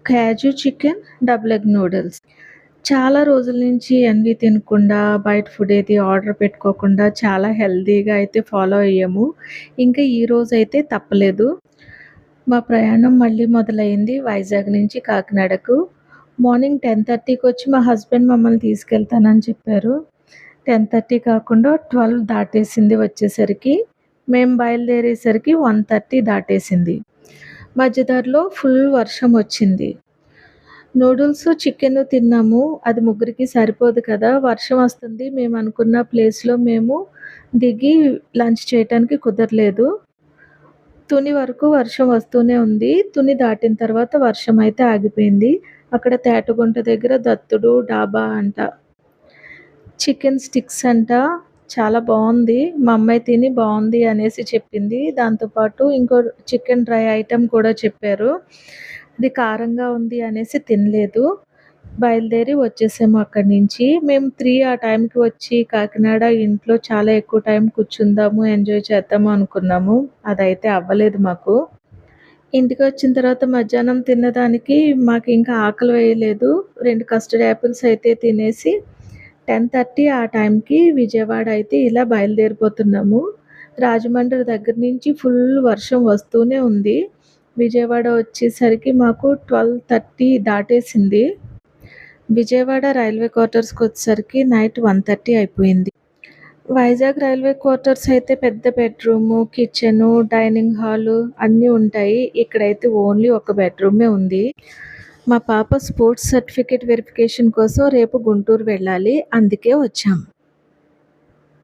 క్యాజు chicken, double egg noodles. చాలా రోజుల నుంచి ఎన్వి తినకుండా, బయట ఫుడ్ ఏది ఆర్డర్ పెట్టుకోకుండా చాలా హెల్తీగా అయితే ఫాలో అయ్యాము. ఇంకా ఈరోజైతే తప్పలేదు. మా ప్రయాణం మళ్ళీ మొదలైంది వైజాగ్ నుంచి కాకినాడకు. మార్నింగ్ 10:30కి వచ్చి మా హస్బెండ్ మమ్మల్ని తీసుకెళ్తానని చెప్పారు. 10:30 కాకుండా 12 దాటేసింది వచ్చేసరికి. మేము బయలుదేరేసరికి 1:30 దాటేసింది. మధ్య దారిలో ఫుల్ వర్షం వచ్చింది. నూడిల్స్, చికెను తిన్నాము. అది ముగ్గురికి సరిపోదు కదా! వర్షం వస్తుంది. మేము అనుకున్న ప్లేస్‌లో మేము దిగి లంచ్ చేయటానికి కుదరలేదు. తుని వరకు వర్షం వస్తూనే ఉంది. తుని దాటిన తర్వాత వర్షం అయితే ఆగిపోయింది. అక్కడ తేటగుంట దగ్గర దత్తుడు డాబా అంట. చికెన్ స్టిక్స్ అంట. చాలా బావుంది. మా అమ్మాయి తిని బావుంది అనేసి చెప్పింది. దాంతో పాటు ఇంకో చికెన్ డ్రై ఐటెమ్ కూడా చెప్పారు. అది కారంగా ఉంది అనేసి తినలేదు. బయలుదేరి వచ్చేసాము అక్కడి నుంచి. మేము 3 ఆ టైంకి వచ్చి కాకినాడ ఇంట్లో చాలా ఎక్కువ టైం కూర్చుందాము, ఎంజాయ్ చేద్దాము అనుకున్నాము. అదైతే అవ్వలేదు మాకు. ఇంటికొచ్చిన తర్వాత మధ్యాహ్నం తిన్నదానికి మాకింకా ఆకలి వేయలేదు. 2 కస్టర్డ్ యాపిల్స్ అయితే తినేసి 10:30 ఆ టైంకి విజయవాడ అయితే ఇలా బయలుదేరిపోతున్నాము. రాజమండ్రి దగ్గర నుంచి ఫుల్ వర్షం వస్తూనే ఉంది. విజయవాడ వచ్చేసరికి మాకు 12:30 దాటేసింది. విజయవాడ రైల్వే క్వార్టర్స్‌కొచ్చేసరికి నైట్ 1:30 అయిపోయింది. వైజాగ్ రైల్వే క్వార్టర్స్ అయితే పెద్ద బెడ్‌రూము, కిచెను, డైనింగ్ హాలు అన్నీ ఉంటాయి. ఇక్కడైతే ఓన్లీ ఒక బెడ్‌రూమే ఉంది. మా పాప స్పోర్ట్స్ సర్టిఫికేట్ వెరిఫికేషన్ కోసం రేపు గుంటూరు వెళ్ళాలి. అందుకే వచ్చాం.